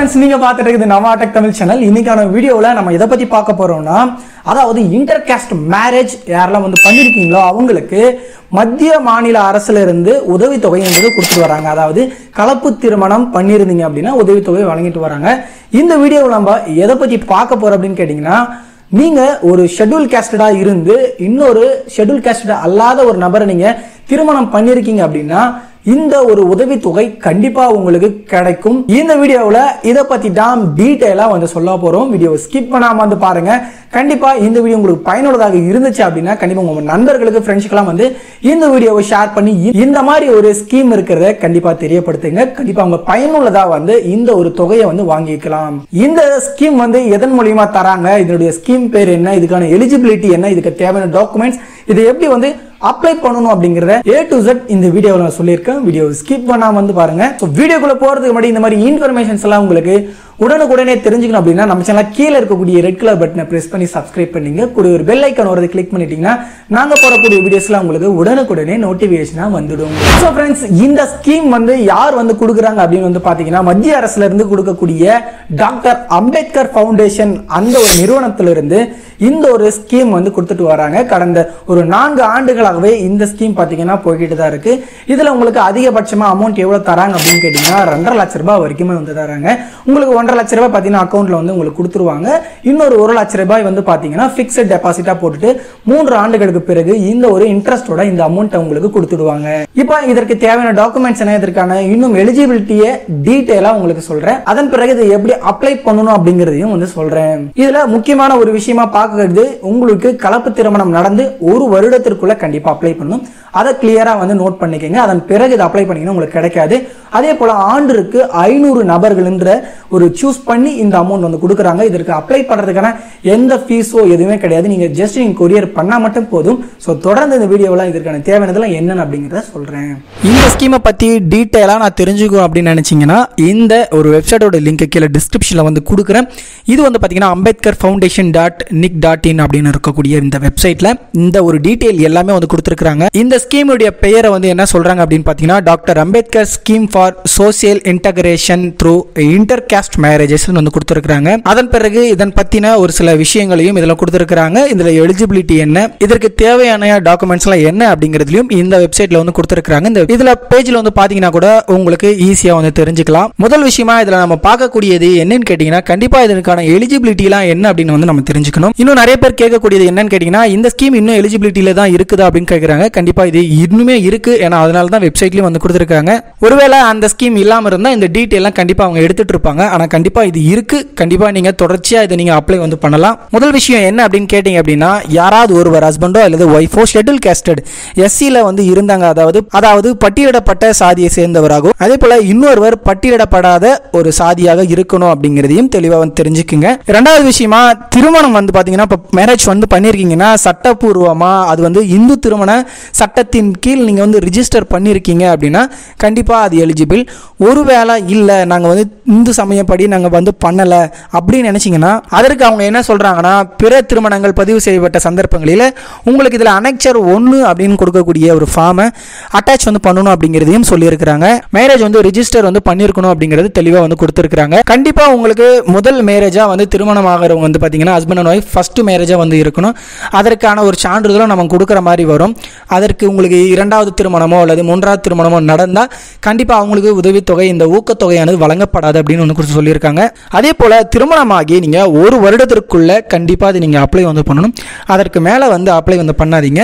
Friends நீங்க பார்த்துட்டு இருக்குது நம்ம டெக் தமிழ் சேனல். இன்னைக்கான வீடியோல நம்ம எதை பத்தி பார்க்க போறோம்னா, அதாவது இன்டர் காஸ்ட் மேரேஜ் யாரெல்லாம் வந்து பண்ணிருக்கீங்களோ அவங்களுக்கு மத்திய மாநில அரசுல இருந்து உதவித்தொகை என்பது கொடுத்துட்டு வராங்க. அதாவது கலப்பு திருமணம் பண்ணிருந்தீங்க அப்படின்னா உதவித்தொகை வழங்கிட்டு வராங்க. இந்த வீடியோவில் நம்ம எதை பத்தி பார்க்க போறோம் அப்படின்னு கேட்டீங்கன்னா, நீங்க ஒரு ஷெட்யூல் காஸ்டடா இருந்து இன்னொரு ஷெட்யூல் காஸ்டடா அல்லாத ஒரு நபரை நீங்க திருமணம் பண்ணிருக்கீங்க அப்படின்னா இந்த ஒரு உதவித்தொகை கண்டிப்பா உங்களுக்கு கிடைக்கும். இந்த வீடியோவில் இதை பத்தி தான் டீடைலா வந்து சொல்ல போறோம். வீடியோவை ஸ்கிப் பண்ணாம வந்து பாருங்க. கண்டிப்பா இந்த வீடியோ உங்களுக்கு பயனுள்ளதாக இருந்துச்சு அப்படின்னா கண்டிப்பா உங்க நண்பர்களுக்கு ஃப்ரெண்ட்ஸ்க்கெல்லாம் வந்து இந்த வீடியோவை ஷேர் பண்ணி இந்த மாதிரி ஒரு ஸ்கீம் இருக்கிறத கண்டிப்பா தெரியப்படுத்துங்க. கண்டிப்பா அவங்க பயனுள்ளதா வந்து இந்த ஒரு தொகையை வந்து வாங்கிக்கலாம். இந்த ஸ்கீம் வந்து எதன் மூலியமா தராங்க, இதனுடைய ஸ்கீம் பேர் என்ன, இதுக்கான எலிஜிபிலிட்டி என்ன, இதுக்கு தேவையான டாக்குமெண்ட்ஸ், இதை எப்படி வந்து அப்ளை பண்ணணும் அப்படிங்கறத A to Z இந்த வீடியோவில் நான் சொல்லியிருக்கேன். வீடியோ ஸ்கிப் பண்ணாம வந்து பாருங்க. வீடியோக்குள்ள போறதுக்கு முன்னாடி இந்த மாதிரி இன்ஃபர்மேஷன்ஸ் எல்லாம் உங்களுக்கு உடனுக்குடனே தெரிஞ்சுக்கணும் அப்படின்னா நம்ம சேனல் கீழே இருக்கக்கூடிய ரெட் கலர் பட்டனை பிரஸ் பண்ணி சப்ஸ்கிரைப் பண்ணீங்க. கூட ஒரு பெல் ஐக்கான் வரது கிளிக் பண்ணிட்டீங்கன்னா நாங்க போடக்கூடிய வீடியோஸ்லாம் உங்களுக்கு உடனுக்குடனே நோட்டிபிகேஷனா வந்துடும். ஸோ ஃப்ரெண்ட்ஸ், இந்த ஸ்கீம் வந்து யார் வந்து கொடுக்குறாங்க அப்படின்னு வந்து பாத்தீங்கன்னா, மத்திய அரசுல இருந்து கொடுக்கக்கூடிய டாக்டர் அம்பேத்கர் ஃபவுண்டேஷன் அந்த ஒரு நிறுவனத்திலிருந்து இந்த ஒரு ஸ்கீம் வந்து கொடுத்துட்டு வராங்க. கடந்த ஒரு 4 ஆண்டுகளாகவே இந்த ஸ்கீம் பாத்தீங்கன்னா போய்கிட்டு தான் இருக்கு. இதுல உங்களுக்கு அதிகபட்சமா அமௌண்ட் எவ்வளவு தராங்க அப்படின்னு கேட்டீங்கன்னா 2.5 லட்சம் ரூபாய் வரைக்குமே வந்து தராங்க. உங்களுக்கு 1.5 லட்சம் ரூபாய் பாத்தீங்கன்னா அக்கௌண்ட்ல வந்து உங்களுக்கு கொடுத்துருவாங்க. இன்னொரு 1 லட்சம் ரூபாய் வந்து பாத்தீங்கன்னா பிக்ஸட் டெபாசிட்டா போட்டுட்டு 3 ஆண்டுகளுக்கு பிறகு இந்த ஒரு இன்ட்ரெஸ்டோட இந்த அமௌண்ட் உங்களுக்கு கொடுத்துடுவாங்க. இப்போ இதற்கு தேவையான டாக்குமெண்ட்ஸ் என்ன, இதற்கான இன்னும் எலிஜிபிலிட்டியை டீடைலா உங்களுக்கு சொல்றேன். அதன் பிறகு இதை எப்படி அப்ளை பண்ணணும் அப்படிங்கறதையும் வந்து சொல்றேன். இதுல முக்கியமான ஒரு விஷயமா உங்களுக்கு கலப்பு திருமணம் நடந்து 1 வருடத்திற்குள்ள கண்டிப்பா அப்ளை பண்ணணும். அதை கிளியரா வந்து நோட் பண்ணிக்கங்க. அதன் பிறகு இதை அப்ளை பண்ணீங்கன்னா உங்களுக்கு கிடைக்காது. அதே போல ஆண்டுக்கு 500 நபர்கள் என்ற ஒரு சூஸ் பண்ணி இந்த அமௌண்ட் வந்து கொடுக்குறாங்க. இதற்கு அப்ளை பண்றதுக்கான எந்த ஃபீஸோ எதுவுமே கிடையாது. நீங்க ஜஸ்ட் நீங்க கொரியர் பண்ணா மட்டும் போதும். ஸோ தொடர்ந்து இந்த வீடியோவில் இதற்கான தேவையானதெல்லாம் என்னன்னு அப்படிங்கிறத சொல்றேன். இந்த ஸ்கீமை பத்தி டீட்டெயிலா நான் தெரிஞ்சுக்கணும் அப்படின்னு நினைச்சீங்கன்னா இந்த ஒரு வெப்சைட்டோட லிங்க் கீழே டிஸ்கிரிப்ஷன்ல வந்து கொடுக்குறேன். இது வந்து பாத்தீங்கன்னா அம்பேத்கர் ஃபவுண்டேஷன் .nic.in அப்படின்னு இருக்கக்கூடிய இந்த வெப்சைட்ல இந்த ஒரு டீடைல் எல்லாமே வந்து கொடுத்துருக்காங்க. இந்த ஸ்கீமுடைய பெயரை வந்து என்ன சொல்றாங்க அப்படின்னு பாத்தீங்கன்னா, doctor Ambedkar scheme for social integration through inter cost marriages வந்து கொடுத்துருக்காங்க. அதன் பிறகு இதன் பத்தின ஒரு சில விஷயங்களையும் இதுல கொடுத்துருக்காங்க. இதுல எலிஜிபிலிட்டி என்ன, இதற்கு தேவையான டாக்குமெண்ட்ஸ் எல்லாம் என்ன அப்படிங்கிறதுலயும் இந்த வெப்சைட்ல வந்து கொடுத்துருக்காங்க. இந்த இதுல பேஜ்ல வந்து பாத்தீங்கன்னா கூட உங்களுக்கு ஈஸியா வந்து தெரிஞ்சுக்கலாம். முதல் விஷயமா இதுல நம்ம பார்க்கக்கூடியது என்னன்னு கேட்டீங்கன்னா, கண்டிப்பா இதற்கான எலிஜிபிலிட்டி எல்லாம் என்ன அப்படின்னு வந்து நம்ம தெரிஞ்சுக்கணும். இன்னும் நிறைய பேர் கேட்கக்கூடியது என்னன்னு கேட்டீங்கன்னா, இந்த ஸ்கீம் இன்னும் எலிஜிபிலிட்டியில தான் இருக்குதா அப்படின்னு கேட்கறாங்க. கண்டிப்பா இது இன்னுமே இருக்கு. ஏன்னா அதனால தான் வெப்சைட்லயும் வந்து கொடுத்துருக்காங்க. ஒருவேளை அந்த ஸ்கீம் இல்லாம இருந்தா இந்த டீடைல்லாம் கண்டிப்பா அவங்க எடுத்துட்டு இருப்பாங்க. ஆனா கண்டிப்பா இது இருக்கு. கண்டிப்பா நீங்க தொடர்ச்சியா இதை நீங்க அப்ளை வந்து பண்ணலாம். முதல் விஷயம் என்ன அப்படின்னு கேட்டீங்க அப்படின்னா, யாராவது ஒருவர் ஹஸ்பண்டோ அல்லது ஒய்ஃபோ ஷெட்யூல் காஸ்டட் எஸ்சில வந்து இருந்தாங்க, அதாவது பட்டியலிடப்பட்ட சாதியை சேர்ந்தவராகும். அதே போல இன்னொருவர் பட்டியலிடப்படாத ஒரு சாதியாக இருக்கணும் அப்படிங்கிறதையும் தெளிவா வந்து தெரிஞ்சுக்குங்க. இரண்டாவது விஷயமா, திருமணம் வந்து பாத்தீங்கன்னா இப்ப மேரேஜ் வந்து பண்ணிருக்கீங்கன்னா சட்டப்பூர்வமா அது வந்து இந்து திருமண சட்டத்தின் கீழ் நீங்க வந்து ரிஜிஸ்டர் பண்ணிருக்கீங்க அப்படின்னா கண்டிப்பா அது எலிஜிபிள். ஒருவேளை இல்ல நாங்க வந்து இந்து சமயப்படி நாங்க வந்து பண்ணல அப்படின்னு நினைச்சீங்கன்னா அதற்கு அவங்க என்ன சொல்றாங்கன்னா, பிற திருமணங்கள் பதிவு செய்யப்பட்ட சந்தர்ப்பங்களில் உங்களுக்கு இதுல அனெக்சர் 1 அப்படின்னு கொடுக்கக்கூடிய ஒரு ஃபார்மை அட்டாச் வந்து பண்ணணும் அப்படிங்கிறதையும் சொல்லியிருக்கிறாங்க. மேரேஜ் வந்து ரிஜிஸ்டர் வந்து பண்ணிருக்கணும் அப்படிங்கிறது தெளிவா வந்து கொடுத்திருக்காங்க. கண்டிப்பா உங்களுக்கு முதல் மேரேஜா வந்து திருமணம் ஆகிறவங்க வந்து பாத்தீங்கன்னா ஹஸ்பண்ட் அண்ட் ஒய்ஃப் ஃபர்ஸ்ட் மேரேஜா வந்து இருக்கணும். அதற்கான ஒரு சான்றிதழும் நம்ம கொடுக்குற மாதிரி வரும். அதற்கு உங்களுக்கு 2வது திருமணமோ அல்லது 3வது திருமணமோ நடந்தா கண்டிப்பா அவங்களுக்கு உதவித்தொகை இந்த ஊக்கத்தொகையானது வழங்கப்படாது அப்படின்னு வந்து குறித்து சொல்லியிருக்காங்க. அதே போல திருமணமாகி நீங்க 1 வருடத்திற்குள்ள கண்டிப்பா அது நீங்க அப்ளை வந்து பண்ணணும். அதற்கு மேல வந்து அப்ளை வந்து பண்ணாதீங்க.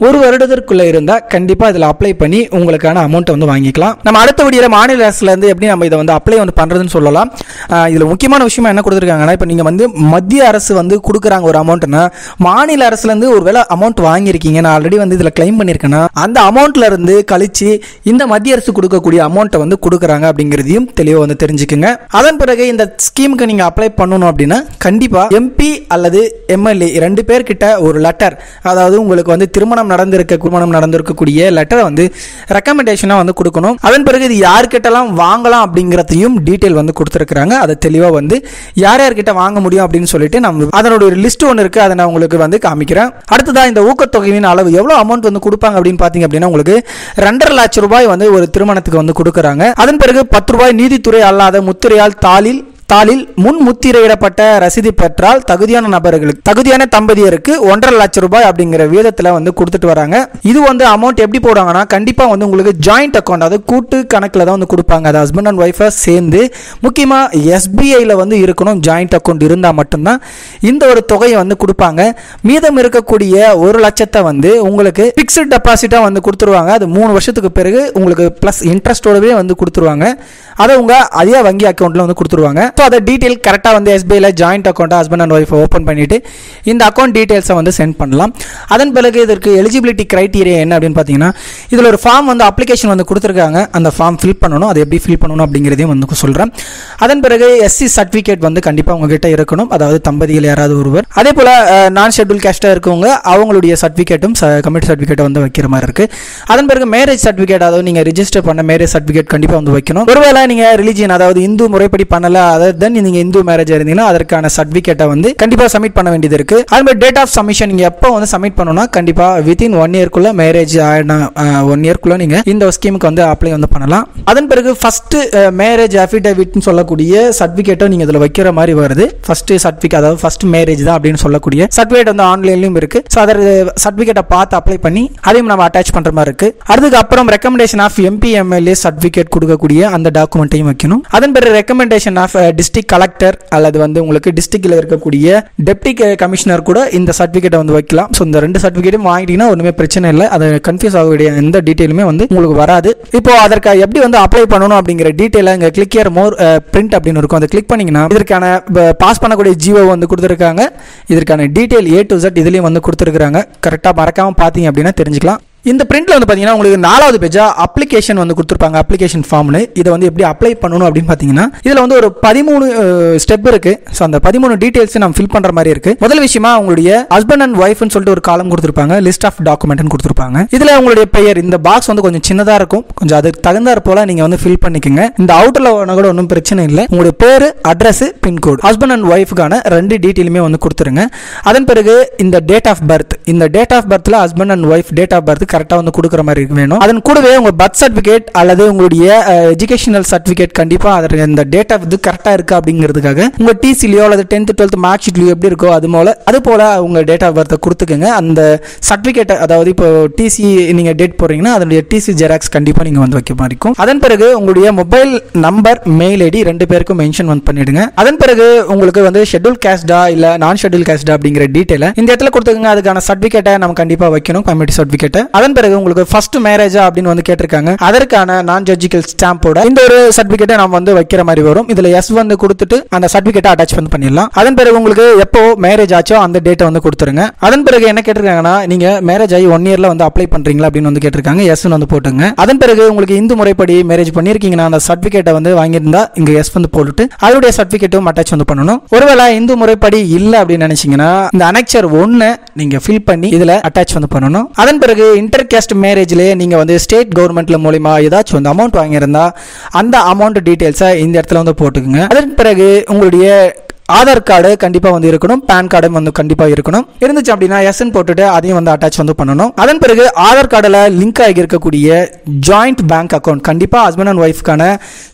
1 வருடத்திற்குள்ள இருந்தா கண்டிப்பா இதுல அப்ளை பண்ணி உங்களுக்கான அமௌண்ட் வந்து வாங்கிக்கலாம். நம்ம அடுத்த வீடியோல மாநில அரசுல இருந்து எப்படி நம்ம இதை வந்து அப்ளை வந்து பண்றதுன்னு சொல்லலாம். இதுல முக்கியமான விஷயம் என்ன கொடுத்துருக்காங்கன்னா, இப்ப நீங்க வந்து மத்திய அரசு வந்து கொடுக்குறாங்க ஒரு அமௌண்ட்னா, மாநில அரசுல இருந்து ஒருவேளை அமௌண்ட் வாங்கியிருக்கீங்க, நான் ஆல்ரெடி வந்து இதுல கிளைம் பண்ணிருக்கேன்னா அந்த அமௌண்ட்ல இருந்து கழிச்சு இந்த மத்திய அரசு கொடுக்கக்கூடிய அமௌண்ட்டை வந்து கொடுக்குறாங்க அப்படிங்கிறதையும் தெளிவாக வந்து தெரிஞ்சுக்குங்க. அதன் பிறகு இந்த ஸ்கீமுக்கு நீங்க அப்ளை பண்ணணும் அப்படின்னா கண்டிப்பா MP அல்லது MLA 2 பேர்கிட்ட ஒரு லெட்டர், அதாவது உங்களுக்கு வந்து திருமணம் நடந்திருக்கக்கூடிய லெட்டரை வந்து ரெக்கமெண்டேஷனா வந்து கொடுக்கணும். அதன் பிறகு இது யார்கிட்டலாம் வாங்கலாம் அப்படிங்கிறதையும் டீடைல் வந்து கொடுத்துருக்காங்க. அதை தெளிவா வந்து யார்கிட்ட வாங்க முடியும் அப்படின்னு சொல்லிட்டு நம்ம அதனோட ஒரு லிஸ்ட் ஒன்று இருக்கு, அதை நான் உங்களுக்கு வந்து காமிக்கிறேன். அடுத்ததா இந்த ஊக்கத்தொகையின் அளவு எவ்வளவு அமௌண்ட் வந்து கொடுப்பாங்க அப்படின்னு பாத்தீங்க அப்படின்னா, உங்களுக்கு 2.5 லட்சம் ரூபாய் வந்து ஒரு திருமணத்துக்கு வந்து கொடுக்குறாங்க. அதன் பிறகு 10 ரூபாய் நீதித்துறை அல்லாத முத்திரையால் தாளில் தாளில் முன் முத்திரையிடப்பட்ட ரசீது பெற்றால் தகுதியான தம்பதியருக்கு 1.5 லட்சம் ரூபாய் அப்படிங்கிற விதத்துல வந்து கொடுத்துட்டு வராங்க. இது வந்து அமௌண்ட் எப்படி போடுவாங்கன்னா கண்டிப்பா வந்து உங்களுக்கு ஜாயிண்ட் அக்கௌண்ட், அதாவது கூட்டு கணக்குல தான் வந்து கொடுப்பாங்க. அது ஹஸ்பண்ட் அண்ட் ஒய்ஃபா சேர்ந்து முக்கியமா SBIல வந்து இருக்கணும். ஜாயிண்ட் அக்கௌண்ட் இருந்தா மட்டும்தான் இந்த ஒரு தொகையை வந்து கொடுப்பாங்க. மீதம் இருக்கக்கூடிய 1 லட்சத்தை வந்து உங்களுக்கு பிக்ஸ்ட் டெபாசிட்டா வந்து கொடுத்துருவாங்க. அது 3 வருஷத்துக்கு பிறகு உங்களுக்கு பிளஸ் இன்ட்ரெஸ்டோடவே வந்து கொடுத்துருவாங்க. அதை உங்க அதே வங்கி அக்கௌண்ட்ல வந்து கொடுத்துருவாங்க. ஸோ அதை டீட்டெயில் கரெக்டாக வந்து SBIல joint account husband and wife open பண்ணிட்டு இந்த அக்கௌண்ட் டீட்டெயில்ஸை வந்து சென்ட் பண்ணலாம். அதன் பிறகு இதற்கு எலிஜிபிலிட்டி கிரைட்டீரியா என்ன அப்படின்னு பார்த்தீங்கன்னா இதில் ஒரு ஃபார்ம் வந்து அப்ளிகேஷன் வந்து கொடுத்துருக்காங்க. அந்த ஃபார்ம் ஃபில் பண்ணணும். அதை எப்படி ஃபில் பண்ணணும் அப்படிங்கிறதையும் வந்து சொல்கிறேன். அதன் பிறகு SC சர்டிஃபிகேட் வந்து கண்டிப்பாக உங்ககிட்ட இருக்கணும். அதாவது தம்பதிகள் யாராவது ஒருவர். அதே போல் நான் ஷெட்யூல் கேஸ்டாக இருக்கவங்க அவங்களுடைய சர்டிஃபிகேட்டும் கமிட்டி சர்டிஃபிகேட்டை வந்து வைக்கிற மாதிரி இருக்கு. அதன் பிறகு மேரேஜ் சர்டிஃபிகேட், அதாவது நீங்கள் ரிஜிஸ்டர் பண்ண மேரேஜ் சர்டிஃபிகேட் கண்டிப்பாக வந்து வைக்கணும். ஒருவேளை நீங்கள் ரிலிஜியன், அதாவது இந்து முறைப்படி பண்ணல, அதாவது நீங்க இந்து மேரேஜ் இருந்தீங்கன்னா அதற்கான சர்டிஃபிகேட்டை வந்து கண்டிப்பா சப்மிட் பண்ண வேண்டியது இருக்கு. அதே மாதிரி டேட் ஆஃப் சப்மிஷன் நீங்க எப்போ வந்து சப்மிட் பண்ணணும்னா கண்டிப்பா வித்தின் 1 இயர்க்குள்ள மேரேஜ் ஆயிடுனா 1 இயர்க்குள்ள நீங்க இந்த ஸ்கீமுக்கு வந்து அப்ளை வந்து பண்ணலாம். அதன் பிறகு ஃபர்ஸ்ட் மேரேஜ் அஃபிடவிட்னு சொல்லக்கூடிய சர்டிஃபிகேட்டை நீங்க இதுல வைக்கிற மாதிரி வருது. ஃபர்ஸ்ட் சர்டிஃபிகேட், அதாவது ஃபர்ஸ்ட் மேரேஜ் தான் அப்படின்னு சொல்லக்கூடிய சர்டிஃபிகேட் வந்து ஆன்லைன்லயும் இருக்கு. ஸோ அதர் சர்டிஃபிகேட்டை பார்த்து அப்ளை பண்ணி அதையும் நம்ம அட்டாச் பண்ற மாதிரி இருக்கு. அதுக்கு அப்புறம் recommendation of MP MLA certificate கொடுக்கக்கூடிய அந்த டாக்குமெண்ட்டையும் வைக்கணும். அதன் பிறகு ரெக்கமெண்டேஷன் ஆஃப் டிஸ்ட்ரிக்ட் கலெக்டர் அல்லது வந்து உங்களுக்கு டிஸ்ட்ரிக்ட்ல இருக்கக்கூடிய டெப்டி கமிஷனர் கூட இந்த சர்டிஃபிகேட்டை வந்து வைக்கலாம். ஸோ இந்த 2 சர்டிஃபிகேட்டும் வாங்கிட்டீங்கன்னா ஒன்றுமே பிரச்சனை இல்லை. அது கன்ஃபியூஸ் ஆகக்கூடிய எந்த டீட்டெயிலுமே வந்து உங்களுக்கு வராது. இப்போ அதற்கு எப்படி வந்து அப்ளை பண்ணணும் அப்படிங்கிற டீட்டெயிலை இங்கே கிளிக் ஹியர் மோர் பிரிண்ட் அப்படின்னு இருக்கும். அதை கிளிக் பண்ணீங்கன்னா இதற்கான பாஸ் பண்ணக்கூடிய ஜியோ வந்து கொடுத்துருக்காங்க. இதற்கான டீட்டெயில் A to Z இதுலேயும் வந்து கொடுத்துருக்காங்க. கரெக்டாக மறக்காம பார்த்தீங்க அப்படின்னா தெரிஞ்சுக்கலாம். இந்த பிரிண்ட்ல வந்து பாத்தீங்கன்னா உங்களுக்கு 4வது பேஜா அப்ளிகேஷன் வந்து கொடுத்துருப்பாங்க. அப்ளிகேஷன் ஃபார்ம்னு இதை வந்து எப்படி அப்ளை பண்ணணும் அப்படின்னு பாத்தீங்கன்னா இதுல வந்து ஒரு 13 ஸ்டெப் இருக்கு. ஸோ அந்த 13 டீடைல்ஸ் நம்ம ஃபில் பண்ற மாதிரி இருக்கு. முதல் விஷயமா உங்களுடைய ஹஸ்பண்ட் அண்ட் ஒய்ஃப்னு சொல்லிட்டு ஒரு காலம் கொடுத்துருப்பாங்க. லிஸ்ட் ஆஃப் டாக்குமெண்ட் கொடுத்துருப்பாங்க. இதுல உங்களுடைய பெயர், இந்த பாக்ஸ் வந்து கொஞ்சம் சின்னதா இருக்கும். கொஞ்சம் அதுக்கு தகுந்தாற் போல நீங்க வந்து ஃபில் பண்ணிக்கோங்க. இந்த அவுட்டர்ல கூட ஒன்றும் பிரச்சனை இல்லை. உங்களுடைய பேரு, அட்ரஸ், பின்கோடு, ஹஸ்பண்ட் அண்ட் ஒய்ஃபுக்கான 2 டீட்டெயிலுமே வந்து கொடுத்துருங்க. அதன் பிறகு இந்த டேட் ஆஃப் பர்த், இந்த டேட் ஆஃப் பர்த்ல husband and wife date of birth கரெக்டா வந்து கொடுக்குற மாதிரி வேணும். அதன் கூடவே உங்க பர்த் சர்டிஃபிகேட் அல்லது உங்களுடைய எஜுகேஷனல் சர்டிஃபிகேட் கண்டிப்பா அதற்கு இந்த டேட் ஆஃப் இது கரெக்டா இருக்கு அப்படிங்கிறதுக்காக உங்க டிசிலியோ அல்லது 10th 12th மார்க் ஷீட்லயோ எப்படி இருக்கோ அது போல உங்க டேட் ஆஃப் பர்த்தை கொடுத்துக்கோங்க. அந்த சர்டிஃபிகேட், அதாவது இப்போ டிசி நீங்க டேட் போடுறீங்கன்னா அதனுடைய டிசி ஜெராக்ஸ் கண்டிப்பா நீங்க வந்து வைக்க மாதிரி இருக்கும். அதன் பிறகு உங்களுடைய மொபைல் நம்பர், மெயில் ஐடி 2 பேருக்கும் மென்ஷன் வந்து பண்ணிடுங்க. அதன் பிறகு உங்களுக்கு வந்து ஷெட்யூல் காஸ்டா இல்ல நான் ஷெட்யூல் காஸ்டா அப்படிங்கிற டீடைல இந்த இடத்துல கொடுத்துக்கோங்க. அதுக்கான சர்டிஃபிகேட்டை நம்ம கண்டிப்பா வைக்கணும், கம்யூனிட்டி சர்டிஃபிகேட். அதன் பிறகு உங்களுக்கு ஃபர்ஸ்ட் மேரேஜா அப்படின்னு வந்து கேட்டிருக்காங்க. அதற்கான நான் ஜட்ஜிக்கல் ஸ்டாம்போட இந்த ஒரு சர்டிஃபிகேட்டை நம்ம வந்து வைக்கிற மாதிரி வரும். இதுல எஸ் வந்து கொடுத்துட்டு அந்த சர்டிஃபிகேட்டை அட்டாச் வந்து பண்ணிடலாம். அதன் பிறகு உங்களுக்கு எப்போ மேரேஜ் ஆச்சோ அந்த டேட்டை வந்து கொடுத்துருங்க. அதன் பிறகு என்ன கேட்டிருக்காங்கன்னா நீங்க மேரேஜ் ஆகி 1 இயர்ல வந்து அப்ளை பண்றீங்களா அப்படின்னு வந்து கேட்டிருக்காங்க. எஸ் வந்து போட்டுங்க. அதன் பிறகு உங்களுக்கு இந்து முறைப்படி மேரேஜ் பண்ணிருக்கீங்கன்னா அந்த சர்டிஃபிகேட்டை வந்து வாங்கியிருந்தா இங்க எஸ் வந்து போட்டுட்டு அதோடைய சர்டிஃபிகேட்டும் அட்டாச் வந்து பண்ணணும். ஒருவேளை இந்து முறைப்படி இல்ல அப்படின்னு நினைச்சீங்கன்னா இந்த அனெக்சர் 1 நீங்க ஃபில் பண்ணி இதுல அட்டாச் வந்து பண்ணணும். அதன் பிறகு இன்டர் காஸ்ட் மேரேஜ்லயே நீங்க வந்து ஸ்டேட் கவர்மெண்ட்ல மூலமா ஏதாச்சும் வந்து அமௌண்ட் வாங்கியிருந்தா அந்த அமௌண்ட் டீடைல்ஸை இந்த இடத்துல வந்து போட்டுக்குங்க. அதன் பிறகு உங்களுடைய ஆதார் கார்டு கண்டிப்பா வந்து இருக்கணும், பேன் கார்டும் வந்து கண்டிப்பா இருக்கணும். இருந்துச்சு அப்படின்னா எஸ்என் போட்டுட்டு அதையும் வந்து அட்டாச் வந்து பண்ணணும். அதன் பிறகு ஆதார் கார்டுல லிங்க் ஆகி இருக்கக்கூடிய ஜாயிண்ட் பேங்க் அக்கௌண்ட் கண்டிப்பா ஹஸ்பண்ட் அண்ட் ஒய்ஃப்கான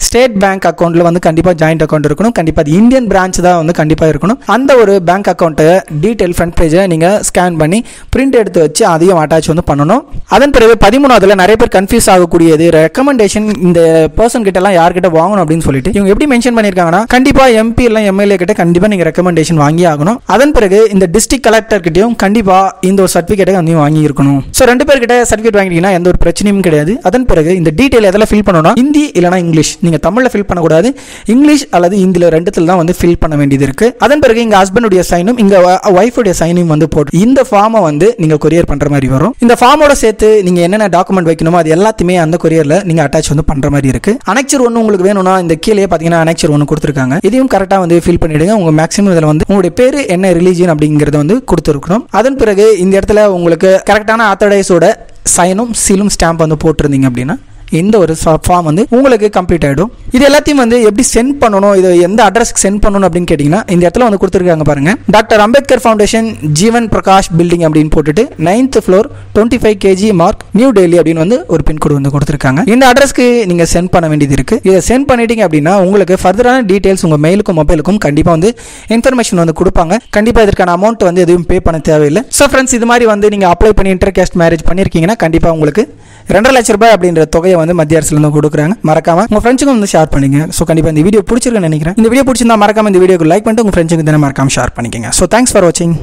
ஸ்டேட் பேங்க் அக்கௌண்ட்ல வந்து கண்டிப்பா ஜாயிண்ட் அக்கௌண்ட் இருக்கணும். கண்டிப்பா அது இந்தியன் பிரான்ச் தான் வந்து கண்டிப்பா இருக்கணும். அந்த ஒரு பேங்க் அக்கௌண்ட் டீடைல் ஃப்ரண்ட் பேஜை நீங்க ஸ்கேன் பண்ணி பிரிண்ட் எடுத்து வச்சு அதையும் அட்டாச் வந்து பண்ணணும். அதன் பிறகு 13வதுல நிறைய பேர் கன்ஃபியூஸ் ஆகக்கூடியது ரெக்கமெண்டேஷன். இந்த பர்சன் கிட்ட எல்லாம் யார்கிட்ட வாங்கணும் அப்படின்னு சொல்லிட்டு இவங்க எப்படி மென்ஷன் பண்ணிருக்காங்கன்னா கண்டிப்பா MP இல்ல MLA கிட்ட கண்டிப்பா நீங்க ரெக்கமெண்டேஷன் வாங்கி ஆகணும். அதன் பிறகு இந்த டிஸ்ட்ரிக்ட் கலெக்டர் கிட்டயும் கண்டிப்பா இந்த ஒரு சர்டிஃபிகேட்டை வந்து வாங்கி இருக்கணும். சோ 2 பேர்கிட்ட சர்டிஃபிகேட் வாங்கிட்டீங்கன்னா எந்த ஒரு பிரச்சனையும் கிடையாது. அதன் பிறகு இந்த டீடைல் எதெல்லாம் ஃபில் பண்ணணும்னா ஹிந்தி இல்லனா இங்கிலீஷ். நீங்க தமிழ்ல ஃபில் பண்ணக்கூடாது, இங்கிலீஷ் அல்லது ஹிந்தில 2த்துல தான் வந்து ஃபில் பண்ண வேண்டியது இருக்கு. அதன் பிறகு இங்க ஹஸ்பண்டுடைய சைனும் இங்க ஒய்ஃபுடைய சைனும் வந்து போட்டு இந்த ஃபார்மை வந்து நீங்க கொரியர் பண்ற மாதிரி வரும். இந்த ஃபார்மோட சேர்த்து நீங்க என்னென்ன டாக்குமெண்ட் வைக்கணுமோ அது எல்லாத்தையுமே அந்த கொரியர்ல நீங்க அட்டாச் வந்து பண்ற மாதிரி இருக்கு. அனெக்சர் 1 உங்களுக்கு வேணும்னா இந்த கீழே பாத்தீங்கன்னா அனெக்சர் 1 கொடுத்திருக்காங்க. இதையும் கரெக்டா வந்து ஃபில் பண்ணிடுங்க. உங்க மேக்ஸிமம் இதுல வந்து உங்களுடைய பேரு என்ன ரிலிஜியன் அப்படிங்கறத வந்து கொடுத்திருக்கணும். அதன் பிறகு இந்த இடத்துல உங்களுக்கு கரெக்டான ஆத்தரைஸோட சைனும் சீலும் ஸ்டாம்ப் வந்து போட்டிருந்தீங்க அப்படின்னா இந்த ஒரு ஃபார்ம் வந்து உங்களுக்கு கம்ப்ளீட் ஆகிடும். இது எல்லாத்தையும் வந்து எப்படி சென்ட் பண்ணணும், இது எந்த அட்ரஸ்க்கு சென்ட் பண்ணணும் அப்படின்னு கேட்டிங்கன்னா இந்த இடத்துல வந்து கொடுத்துருக்காங்க பாருங்க. டாக்டர் அம்பேத்கர் ஃபவுண்டேஷன் ஜீவன் பிரகாஷ் பில்டிங் அப்படின்னு போட்டுட்டு 9th floor 25 kg mark new Delhi அப்படின்னு வந்து ஒரு பின்கோடு வந்து கொடுத்துருக்காங்க. இந்த அட்ரஸ்க்கு நீங்க சென்ட் பண்ண வேண்டியது இருக்கு. இதை சென்ட் பண்ணிட்டீங்க அப்படின்னா உங்களுக்கு ஃபர்தரான டீடைல்ஸ் உங்க மெயிலுக்கும் மொபைலுக்கும் கண்டிப்பா வந்து இன்ஃபர்மேஷன் வந்து கொடுப்பாங்க. கண்டிப்பா இதற்கான அமௌண்ட் வந்து எதுவும் பே பண்ண தேவையில்லை. ஸோ ஃப்ரெண்ட்ஸ், இது மாதிரி வந்து நீங்க அப்ளை பண்ணி இன்டர் காஸ்ட் மேரேஜ் பண்ணிருக்கீங்கன்னா கண்டிப்பா உங்களுக்கு 2.5 லட்சம் ரூபாய் அப்படின்ற தொகையை வந்து மத்திய அரசுல இருந்து கொடுக்குறாங்க. மறக்காம உங்க ஃப்ரெண்ட்ஸுக்கும் வந்து ஷேர் பண்ணிக்கங்க. ஸோ கண்டிப்பா இந்த வீடியோ பிடிச்சிருக்குன்னு நினைக்கிறேன். இந்த வீடியோ பிடிச்சிருந்தா மறக்காம இந்த வீடியோக்கு லைக் பண்ணிட்டு உங்க ஃப்ரெண்ட்ஸுக்கு மறக்காம ஷேர் பண்ணிக்கங்க. ஸோ தேங்க்ஸ் ஃபார் வாட்சிங்.